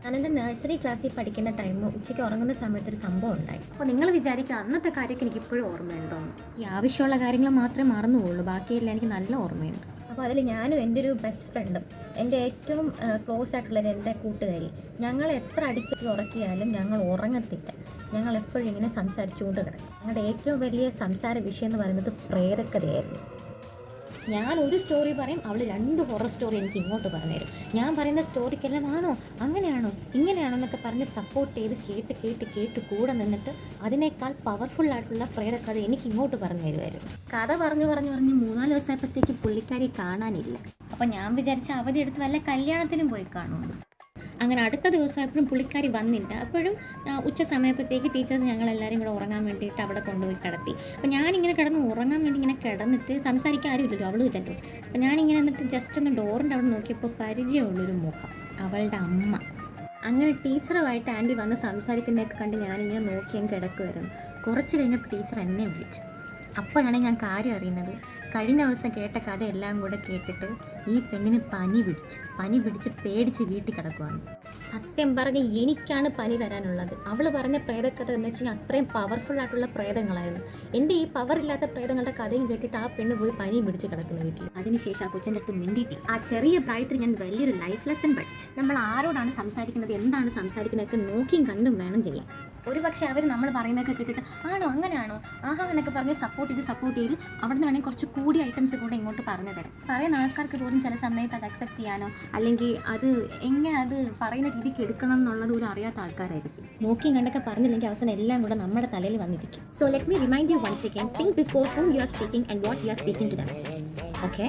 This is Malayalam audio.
ഞാനെൻ്റെ നഴ്സറി ക്ലാസ്സിൽ പഠിക്കുന്ന ടൈം ഉച്ചയ്ക്ക് ഉറങ്ങുന്ന സമയത്തൊരു സംഭവം ഉണ്ടായി. അപ്പോൾ നിങ്ങൾ വിചാരിക്കുക അന്നത്തെ കാര്യമൊക്കെ എനിക്ക് ഇപ്പോഴും ഓർമ്മയുണ്ടോന്ന്. ഈ ആവശ്യമുള്ള കാര്യങ്ങൾ മാത്രമേ മറന്നു പോകുള്ളൂ, ബാക്കിയെല്ലാം എനിക്ക് നല്ല ഓർമ്മയുണ്ട്. അപ്പോൾ അതിൽ ഞാനും എൻ്റെ ഒരു ബെസ്റ്റ് ഫ്രണ്ടും എൻ്റെ ഏറ്റവും ക്ലോസ് ആയിട്ടുള്ളത് എൻ്റെ കൂട്ടുകാരി, ഞങ്ങൾ എത്ര അടിച്ചിട്ട് ഉറക്കിയാലും ഞങ്ങൾ ഉറങ്ങത്തില്ല. ഞങ്ങൾ എപ്പോഴും ഇങ്ങനെ സംസാരിച്ചുകൊണ്ട് കിടക്കും. ഞങ്ങളുടെ ഏറ്റവും വലിയ സംസാര വിഷയം എന്ന് പറയുന്നത് പ്രേതക്കഥയായിരുന്നു. ഞാൻ ഒരു സ്റ്റോറി പറയും, അവൾ 2 ഹൊറർ സ്റ്റോറി എനിക്ക് ഇങ്ങോട്ട് പറഞ്ഞു തരും. ഞാൻ പറയുന്ന സ്റ്റോറിക്കെല്ലാം ആണോ അങ്ങനെയാണോ ഇങ്ങനെയാണോ എന്നൊക്കെ പറഞ്ഞ് സപ്പോർട്ട് ചെയ്ത് കേട്ട് കേട്ട് കേട്ട് കൂടെ നിന്നിട്ട് അതിനേക്കാൾ പവർഫുള്ളായിട്ടുള്ള പ്രേതക്കഥ എനിക്ക് ഇങ്ങോട്ട് പറഞ്ഞു തരുമായിരുന്നു. കഥ പറഞ്ഞു പറഞ്ഞു പറഞ്ഞ് 3-4 ദിവസമായപ്പോഴത്തേക്ക് പുള്ളിക്കാരി കാണാനില്ല. അപ്പോൾ ഞാൻ വിചാരിച്ച അവധി എടുത്ത് വല്ല കല്യാണത്തിനും പോയി കാണുമെന്ന്. അങ്ങനെ അടുത്ത ദിവസമായപ്പോഴും പുള്ളിക്കാരി വന്നില്ല. അപ്പോഴും ഉച്ച സമയപ്പോഴത്തേക്ക് ടീച്ചേഴ്സ് ഞങ്ങളെല്ലാവരും കൂടെ ഉറങ്ങാൻ വേണ്ടിയിട്ട് അവിടെ കൊണ്ടുപോയി കിടത്തി. അപ്പോൾ ഞാനിങ്ങനെ കിടന്ന് ഉറങ്ങാൻ വേണ്ടി ഇങ്ങനെ കിടന്നിട്ട് സംസാരിക്കാൻ ആരുമില്ലല്ലോ, അവളും ഇല്ലല്ലോ. അപ്പോൾ ഞാനിങ്ങനെ എന്നിട്ട് ജസ്റ്റ് ഒന്ന് ഡോറിൻ്റെ അവിടെ നോക്കിയപ്പോൾ പരിചയമുള്ളൊരു മുഖം, അവളുടെ അമ്മ. അങ്ങനെ ടീച്ചറുമായിട്ട് ആൻറ്റി വന്ന് സംസാരിക്കുന്നതൊക്കെ കണ്ട് ഞാനിങ്ങനെ നോക്കിയും കിടക്കുമായിരുന്നു. കുറച്ച് കഴിഞ്ഞപ്പോൾ ടീച്ചർ എന്നെ വിളിച്ചു. അപ്പോഴാണ് ഞാൻ കാര്യം അറിയുന്നത്. കഴിഞ്ഞ ദിവസം കേട്ട കഥ എല്ലാം കൂടെ കേട്ടിട്ട് ഈ പെണ്ണിന് പനി പിടിച്ച് പേടിച്ച് വീട്ടിൽ കിടക്കുവാണ്. സത്യം പറഞ്ഞ് എനിക്കാണ് പനി വരാനുള്ളത്. അവൾ പറഞ്ഞ പ്രേതക്കഥ എന്ന് വെച്ച് കഴിഞ്ഞാൽ അത്രയും പവർഫുള്ളായിട്ടുള്ള പ്രേതങ്ങളായിരുന്നു. എൻ്റെ ഈ പവറില്ലാത്ത പ്രേതങ്ങളുടെ കഥയും കേട്ടിട്ട് ആ പെണ്ണ് പോയി പനി പിടിച്ച് കിടക്കുന്ന വീട്ടിൽ. അതിനുശേഷം ആ കൊച്ചിൻ്റെ അടുത്ത് മിണ്ടിയിട്ടില്ല. ആ ചെറിയ പ്രായത്തിൽ ഞാൻ വലിയൊരു ലൈഫ് ലെസൺ പഠിച്ചു. നമ്മൾ ആരോടാണ് സംസാരിക്കുന്നത്, എന്താണ് സംസാരിക്കുന്നതൊക്കെ നോക്കിയും കണ്ടും വേണം ചെയ്യാൻ. ഒരു പക്ഷേ അവർ നമ്മൾ പറയുന്നതൊക്കെ കേട്ടിട്ട് ആണോ അങ്ങനെയാണോ ആഹാ എന്നൊക്കെ പറഞ്ഞ് സപ്പോർട്ട് ചെയ്ത് അവിടെ നിന്ന് വേണമെങ്കിൽ കുറച്ച് കൂടിയ ഐറ്റംസ് കൂടെ ഇങ്ങോട്ട് പറഞ്ഞു തരാം. പറയുന്ന ആൾക്കാർക്ക് പോലും ചില സമയത്ത് അത് അക്സെപ്റ്റ് ചെയ്യാനോ അല്ലെങ്കിൽ അത് എങ്ങനെ അത് പറയുന്ന രീതിക്ക് എടുക്കണം എന്നുള്ളത് പോലും അറിയാത്ത ആൾക്കാരായിരിക്കും. നോക്കിയും കണ്ടൊക്കെ പറഞ്ഞില്ലെങ്കിൽ അവസാനം എല്ലാം കൂടെ നമ്മുടെ തലയിൽ വന്നിരിക്കും. So let me remind you once again, think before whom you are speaking and what you are speaking to them. Okay?